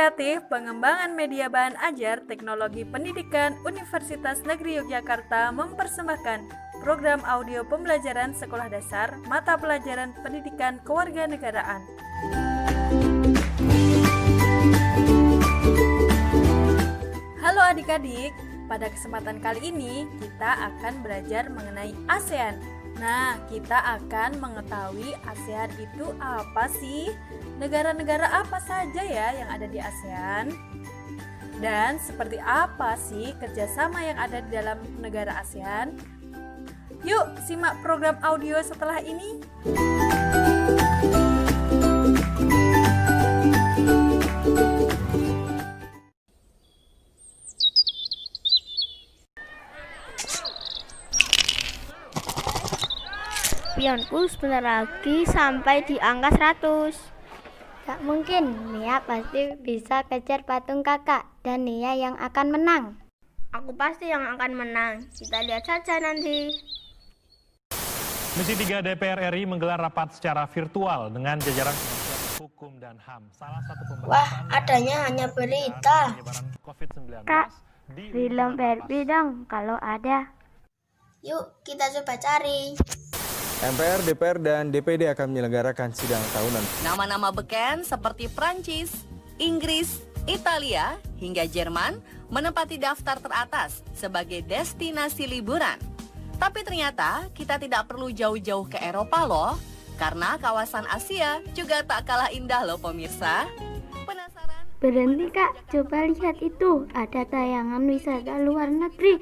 Kreatif Pengembangan Media Bahan Ajar Teknologi Pendidikan Universitas Negeri Yogyakarta mempersembahkan program audio pembelajaran sekolah dasar mata pelajaran pendidikan kewarganegaraan. Halo adik-adik, pada kesempatan kali ini kita akan belajar mengenai ASEAN. Nah, kita akan mengetahui ASEAN itu apa sih? Negara-negara apa saja ya yang ada di ASEAN? Dan seperti apa sih kerjasama yang ada di dalam negara ASEAN? Yuk, simak program audio setelah ini. Spionku sebentar lagi sampai di angka 100. Gak mungkin, Nia pasti bisa kejar patung kakak dan Nia yang akan menang. Aku pasti yang akan menang. Kita lihat saja nanti. Komisi 3 DPR RI menggelar rapat secara virtual dengan jajaran Kementerian Hukum dan HAM. Salah satu pembahasan Wah, adanya hanya berita. COVID-19 Kak, film Barbie dong kalau ada. Yuk, kita coba cari. MPR, DPR, dan DPD akan menyelenggarakan sidang tahunan. Nama-nama beken seperti Prancis, Inggris, Italia, hingga Jerman menempati daftar teratas sebagai destinasi liburan. Tapi ternyata kita tidak perlu jauh-jauh ke Eropa loh, karena kawasan Asia juga tak kalah indah loh pemirsa. Penasaran? Berhenti kak, coba lihat itu. Ada tayangan wisata luar negeri.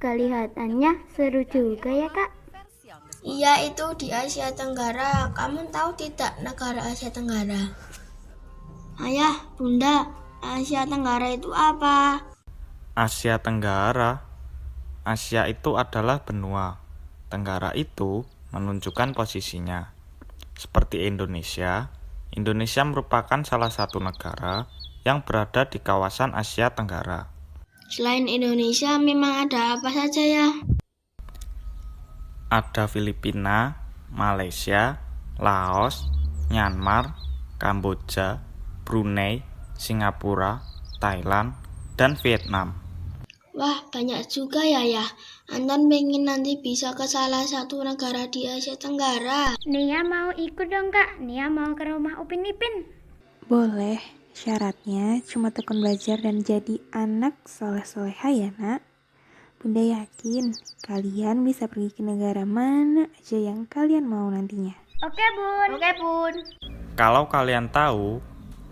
Kelihatannya seru juga ya kak. Iya, itu di Asia Tenggara. Kamu tahu tidak negara Asia Tenggara? Ayah, bunda, Asia Tenggara itu apa? Asia Tenggara. Asia itu adalah benua. Tenggara itu menunjukkan posisinya. Seperti Indonesia, Indonesia merupakan salah satu negara yang berada di kawasan Asia Tenggara. Selain Indonesia, memang ada apa saja ya? Ada Filipina, Malaysia, Laos, Myanmar, Kamboja, Brunei, Singapura, Thailand, dan Vietnam. Wah, banyak juga ya. Anton pengen nanti bisa ke salah satu negara di Asia Tenggara. Nia mau ikut dong kak. Nia mau ke rumah Upin Ipin. Boleh, syaratnya cuma tekun belajar dan jadi anak soleh-soleha ya nak. Bunda yakin kalian bisa pergi ke negara mana aja yang kalian mau nantinya. Oke bun. Kalau kalian tahu,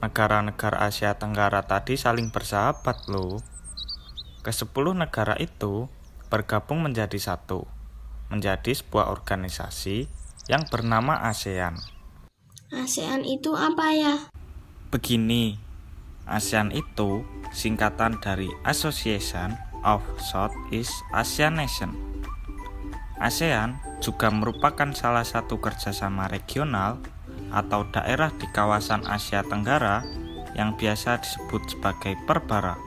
negara-negara Asia Tenggara tadi saling bersahabat loh. Ke-10 negara itu bergabung menjadi satu, menjadi sebuah organisasi yang bernama ASEAN. ASEAN itu apa ya? Begini, ASEAN itu singkatan dari Association of Southeast Asian Nations. ASEAN juga merupakan salah satu kerjasama regional atau daerah di kawasan Asia Tenggara yang biasa disebut sebagai Perbara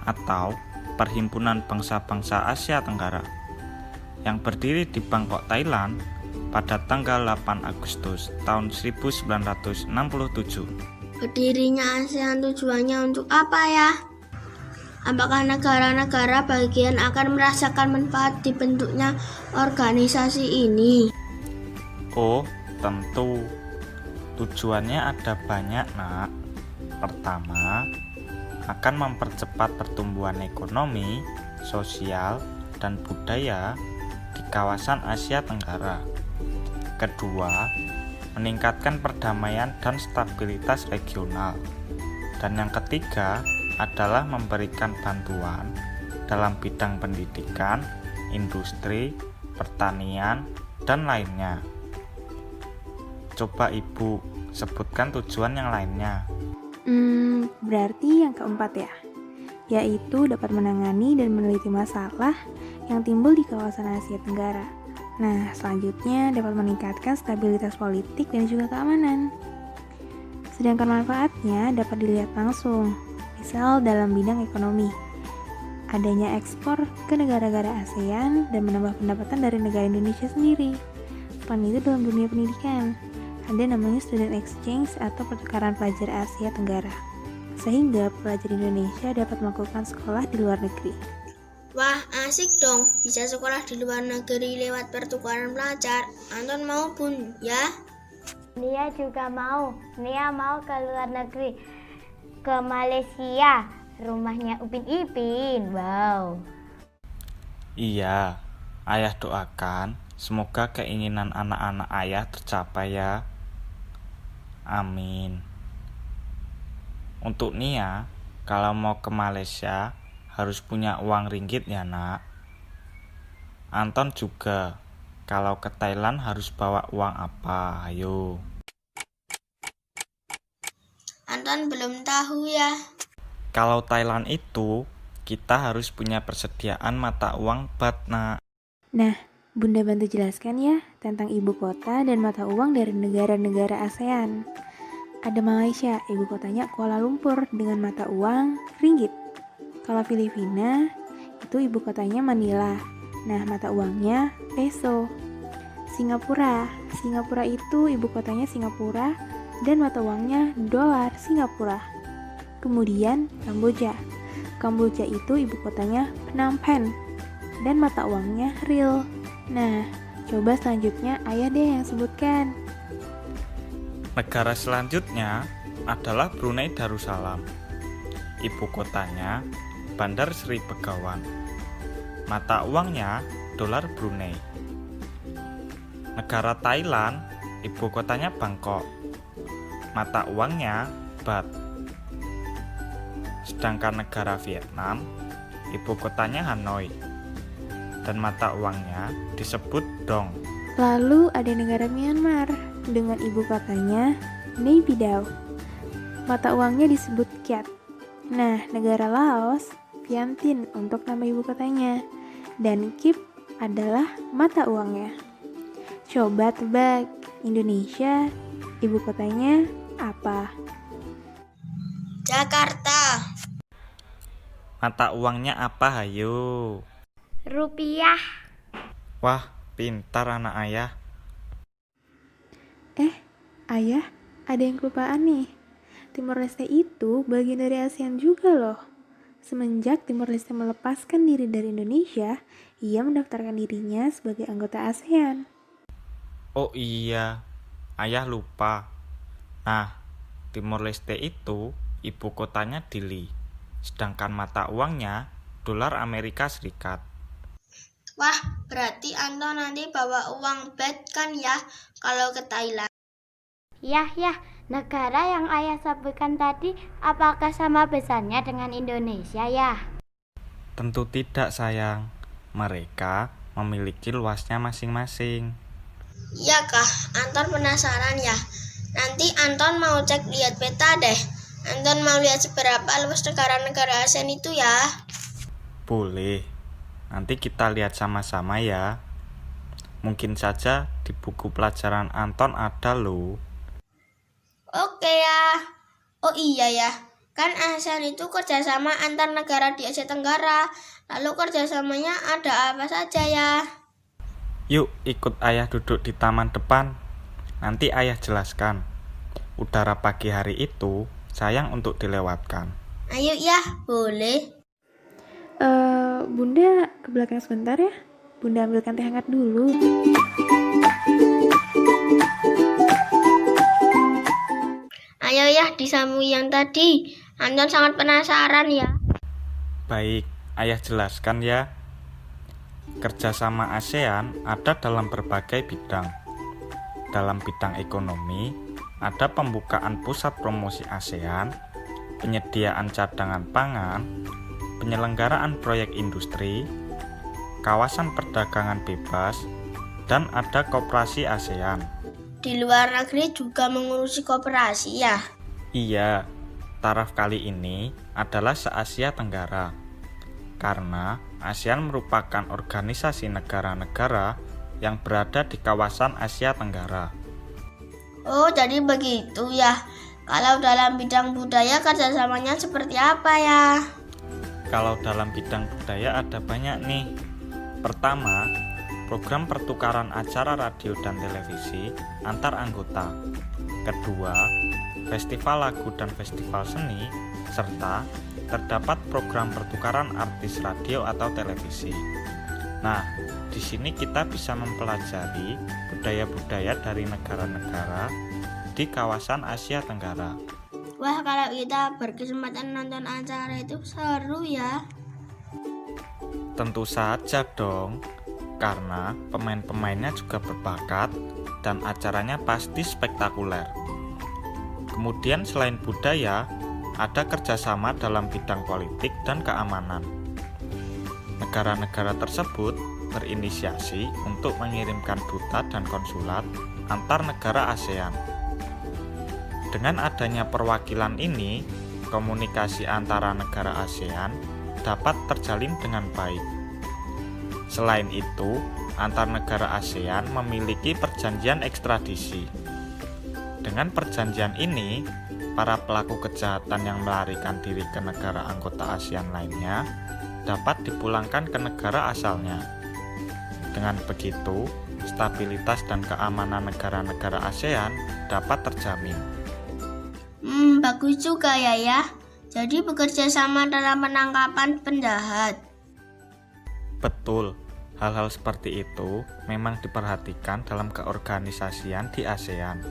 atau Perhimpunan Bangsa-Bangsa Asia Tenggara yang berdiri di Bangkok, Thailand pada tanggal 8 Agustus tahun 1967. Berdirinya ASEAN tujuannya untuk apa ya? Apakah negara-negara bagian akan merasakan manfaat dibentuknya organisasi ini? Oh, tentu. Tujuannya ada banyak, nak. Pertama, akan mempercepat pertumbuhan ekonomi, sosial, dan budaya di kawasan Asia Tenggara. Kedua, meningkatkan perdamaian dan stabilitas regional. Dan yang ketiga adalah memberikan bantuan dalam bidang pendidikan, industri, pertanian, dan lainnya. Coba Ibu sebutkan tujuan yang lainnya. Berarti yang keempat ya, yaitu dapat menangani dan meneliti masalah yang timbul di kawasan Asia Tenggara. Nah, selanjutnya dapat meningkatkan stabilitas politik dan juga keamanan. Sedangkan manfaatnya dapat dilihat langsung, misal dalam bidang ekonomi. Adanya ekspor ke negara-negara ASEAN dan menambah pendapatan dari negara Indonesia sendiri. Selain itu dalam dunia pendidikan, ada namanya student exchange atau pertukaran pelajar Asia Tenggara. sehingga pelajar Indonesia dapat melakukan sekolah di luar negeri. Wah, asik dong. Bisa sekolah di luar negeri lewat pertukaran pelajar. Anton mau, Bun, ya? Nia juga mau. Nia mau ke luar negeri. Ke Malaysia. Rumahnya Upin Ipin. Wow. Iya, ayah doakan semoga keinginan anak-anak ayah tercapai ya. Amin. Untuk Nia, kalau mau ke Malaysia harus punya uang ringgit ya nak. Anton juga, kalau ke Thailand harus bawa uang apa? Ayo. Anton belum tahu ya. Kalau Thailand itu, kita harus punya persediaan mata uang baht nak. Nah, Bunda bantu jelaskan ya tentang ibu kota dan mata uang dari negara-negara ASEAN. Ada Malaysia, ibu kotanya Kuala Lumpur dengan mata uang ringgit. Kalau Filipina, itu ibu kotanya Manila. Nah, mata uangnya peso. Singapura itu ibu kotanya Singapura dan mata uangnya dolar Singapura. Kemudian Kamboja itu ibu kotanya Phnom Penh dan mata uangnya riel. Nah, coba selanjutnya ayah deh yang sebutkan. Negara selanjutnya adalah Brunei Darussalam. Ibu kotanya Bandar Seri Begawan. Mata uangnya dolar Brunei. Negara Thailand, ibu kotanya Bangkok. Mata uangnya baht. Sedangkan negara Vietnam, ibu kotanya Hanoi. Dan mata uangnya disebut dong. Lalu ada negara Myanmar dengan ibu kotanya Nay Pyi Taw. Mata uangnya disebut kyat. Nah, negara Laos Vientiane untuk nama ibu kotanya. Dan Kip adalah mata uangnya. Coba tebak, Indonesia ibu kotanya apa? Jakarta. Mata uangnya apa hayo? Rupiah. Wah, pintar anak ayah. Ayah, ada yang kelupaan nih. Timor Leste itu bagian dari ASEAN juga loh. Semenjak Timor Leste melepaskan diri dari Indonesia, ia mendaftarkan dirinya sebagai anggota ASEAN. Oh iya, ayah lupa. Nah, Timor Leste itu ibu kotanya Dili, sedangkan mata uangnya dolar Amerika Serikat. Wah, berarti Anton nanti bawa uang baht kan ya kalau ke Thailand. Yah, negara yang ayah sebutkan tadi apakah sama besarnya dengan Indonesia ya? Tentu tidak sayang, mereka memiliki luasnya masing-masing. Iya kah, Anton penasaran ya. Nanti Anton mau cek lihat peta deh. Anton mau lihat seberapa luas negara-negara ASEAN itu ya. Boleh, nanti kita lihat sama-sama ya. Mungkin saja di buku pelajaran Anton ada loh. Oke ya. Oh iya ya, kan ASEAN itu kerjasama antar negara di Asia Tenggara. Lalu kerjasamanya ada apa saja ya? Yuk ikut ayah duduk di taman depan. Nanti ayah jelaskan. Udara pagi hari itu sayang untuk dilewatkan. Ayo ya, boleh. Bunda ke belakang sebentar ya. Bunda ambilkan teh hangat dulu. Ayo ya, disambung yang tadi. Anton sangat penasaran ya. Baik, ayah jelaskan ya. Kerjasama ASEAN ada dalam berbagai bidang. Dalam bidang ekonomi, ada pembukaan pusat promosi ASEAN, penyediaan cadangan pangan, penyelenggaraan proyek industri, kawasan perdagangan bebas, dan ada koperasi ASEAN. Di luar negeri juga mengurusi koperasi ya? Iya, taraf kali ini adalah se-Asia Tenggara. Karena ASEAN merupakan organisasi negara-negara yang berada di kawasan Asia Tenggara. Oh, jadi begitu ya. Kalau dalam bidang budaya kerjasamanya seperti apa ya? Kalau dalam bidang budaya ada banyak nih. Pertama, program pertukaran acara radio dan televisi antar anggota. Kedua, festival lagu dan festival seni, serta terdapat program pertukaran artis radio atau televisi. Nah, di sini kita bisa mempelajari budaya-budaya dari negara-negara di kawasan Asia Tenggara. Wah, kalau kita berkesempatan nonton acara itu seru ya. Tentu saja dong, karena pemain-pemainnya juga berbakat dan acaranya pasti spektakuler. Kemudian selain budaya, ada kerjasama dalam bidang politik dan keamanan. Negara-negara tersebut berinisiasi untuk mengirimkan duta dan konsulat antar negara ASEAN. Dengan adanya perwakilan ini, komunikasi antara negara ASEAN dapat terjalin dengan baik. Selain itu, antar negara ASEAN memiliki perjanjian ekstradisi. Dengan perjanjian ini, para pelaku kejahatan yang melarikan diri ke negara anggota ASEAN lainnya dapat dipulangkan ke negara asalnya. Dengan begitu, stabilitas dan keamanan negara-negara ASEAN dapat terjamin. Bagus juga ya. Jadi bekerja sama dalam penangkapan penjahat. Betul, hal-hal seperti itu memang diperhatikan dalam keorganisasian di ASEAN.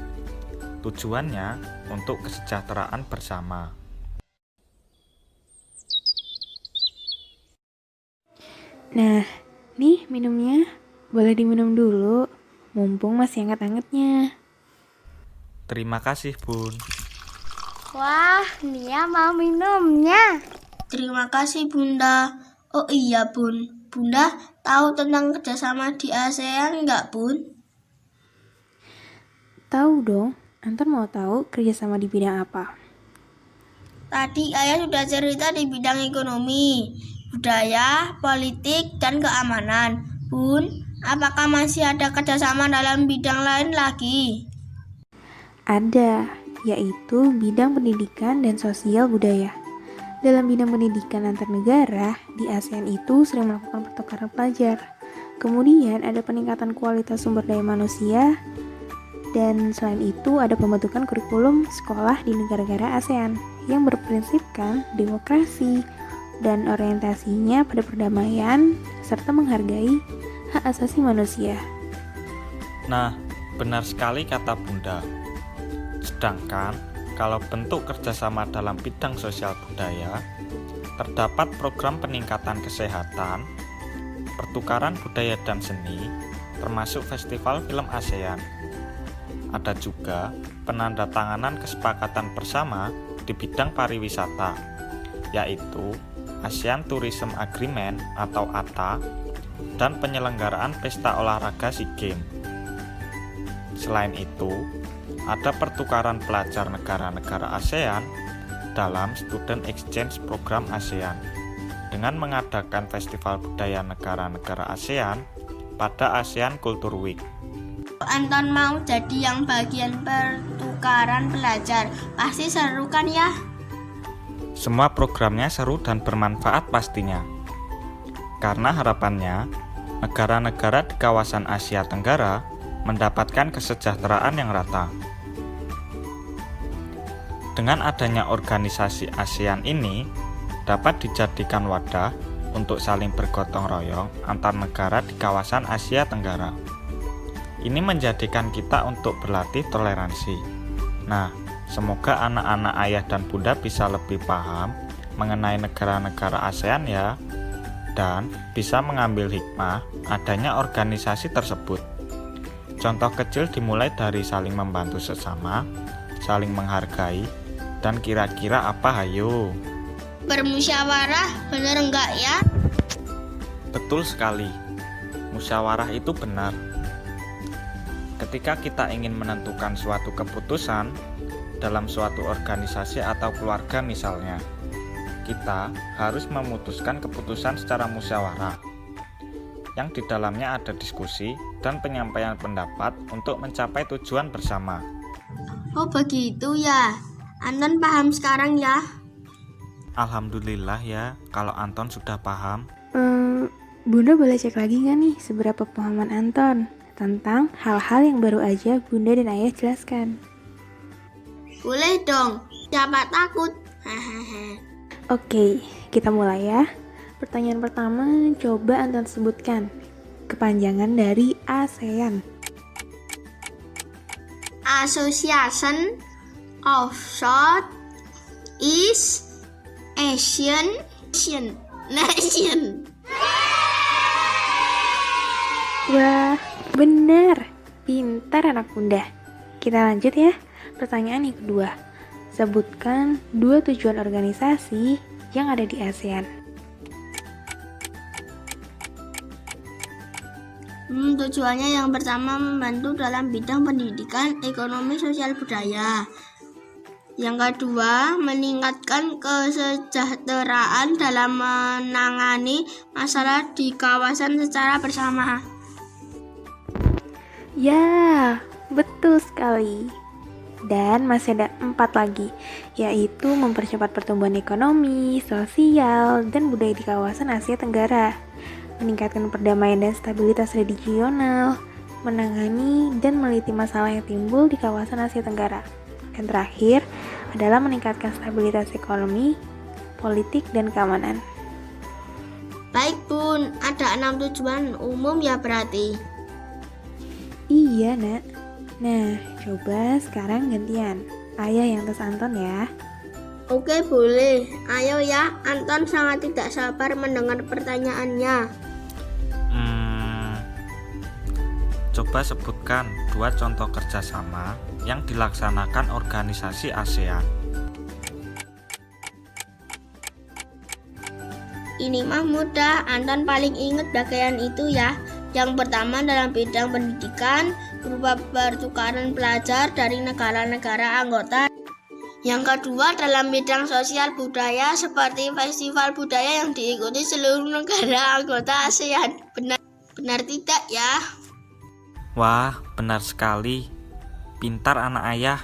Tujuannya untuk kesejahteraan bersama. Nah, nih minumnya. Boleh diminum dulu, mumpung masih hangat-hangatnya. Terima kasih, Bun. Wah, Nia mau minumnya. Terima kasih Bunda. Oh iya Bun, Bunda tahu tentang kerjasama di ASEAN nggak Bun? Tahu dong, Anton mau tahu kerjasama di bidang apa? Tadi Ayah sudah cerita di bidang ekonomi, budaya, politik, dan keamanan. Bun, apakah masih ada kerjasama dalam bidang lain lagi? Ada, yaitu bidang pendidikan dan sosial budaya. Dalam bidang pendidikan antar negara, di ASEAN itu sering melakukan pertukaran pelajar. Kemudian ada peningkatan kualitas sumber daya manusia, dan selain itu ada pembentukan kurikulum sekolah di negara-negara ASEAN yang berprinsipkan demokrasi dan orientasinya pada perdamaian serta menghargai hak asasi manusia. Nah, benar sekali kata Bunda. Sedangkan kalau bentuk kerjasama dalam bidang sosial budaya, terdapat program peningkatan kesehatan, pertukaran budaya dan seni, termasuk festival film ASEAN. Ada juga penandatanganan kesepakatan bersama di bidang pariwisata, yaitu ASEAN Tourism Agreement atau ATA, dan penyelenggaraan pesta olahraga SEA Games. Selain itu, ada pertukaran pelajar negara-negara ASEAN dalam Student Exchange Program ASEAN dengan mengadakan festival budaya negara-negara ASEAN pada ASEAN Culture Week. Anton mau jadi yang bagian pertukaran pelajar. Pasti seru kan ya? Semua programnya seru dan bermanfaat pastinya. Karena harapannya, negara-negara di kawasan Asia Tenggara mendapatkan kesejahteraan yang rata. Dengan adanya organisasi ASEAN ini, dapat dijadikan wadah untuk saling bergotong royong antar negara di kawasan Asia Tenggara. Ini menjadikan kita untuk berlatih toleransi. Nah, semoga anak-anak ayah dan bunda bisa lebih paham mengenai negara-negara ASEAN ya, dan bisa mengambil hikmah adanya organisasi tersebut. Contoh kecil dimulai dari saling membantu sesama, saling menghargai, dan kira-kira apa hayo? Bermusyawarah bener enggak ya? Betul sekali, musyawarah itu benar. Ketika kita ingin menentukan suatu keputusan dalam suatu organisasi atau keluarga misalnya, kita harus memutuskan keputusan secara musyawarah, yang di dalamnya ada diskusi dan penyampaian pendapat untuk mencapai tujuan bersama. Oh begitu ya, Anton paham sekarang ya? Alhamdulillah ya, kalau Anton sudah paham. Bunda boleh cek lagi nggak nih seberapa pemahaman Anton tentang hal-hal yang baru aja Bunda dan Ayah jelaskan? Boleh dong, siapa takut? Hahaha. Oke, kita mulai ya. Pertanyaan pertama, coba Anton sebutkan kepanjangan dari ASEAN. Association of Southeast Asian Nation. Wah, benar. Pintar anak bunda. Kita lanjut ya. Pertanyaan yang kedua. Sebutkan 2 tujuan organisasi yang ada di ASEAN. Tujuannya yang pertama membantu dalam bidang pendidikan, ekonomi, sosial, budaya. Yang kedua, meningkatkan kesejahteraan dalam menangani masalah di kawasan secara bersama. Ya, betul sekali. Dan masih ada 4 lagi, yaitu mempercepat pertumbuhan ekonomi, sosial, dan budaya di kawasan Asia Tenggara, meningkatkan perdamaian dan stabilitas regional, menangani dan meneliti masalah yang timbul di kawasan Asia Tenggara. Dan terakhir adalah meningkatkan stabilitas ekonomi, politik, dan keamanan. Baik Bun, ada 6 tujuan umum ya berarti. Iya nak. Nah, coba sekarang gantian. Ayah yang tes Anton ya. Oke boleh, ayo ya, Anton sangat tidak sabar mendengar pertanyaannya. Coba sebutkan 2 contoh kerjasama yang dilaksanakan organisasi ASEAN. Ini mah mudah, Anton paling ingat bagian itu ya. Yang pertama dalam bidang pendidikan, berupa pertukaran pelajar dari negara-negara anggota. Yang kedua dalam bidang sosial budaya, seperti festival budaya yang diikuti seluruh negara anggota ASEAN. Benar tidak ya? Wah, benar sekali. Pintar anak ayah.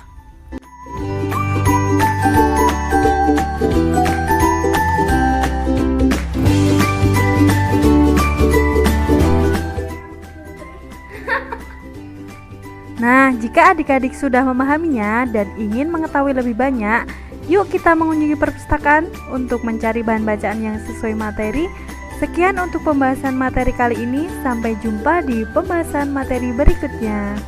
Nah, jika adik-adik sudah memahaminya dan ingin mengetahui lebih banyak, yuk kita mengunjungi perpustakaan untuk mencari bahan bacaan yang sesuai materi. Sekian untuk pembahasan materi kali ini, sampai jumpa di pembahasan materi berikutnya.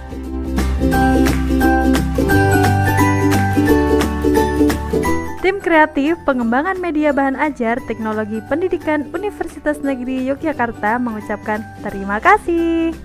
Tim Kreatif Pengembangan Media Bahan Ajar Teknologi Pendidikan Universitas Negeri Yogyakarta mengucapkan terima kasih.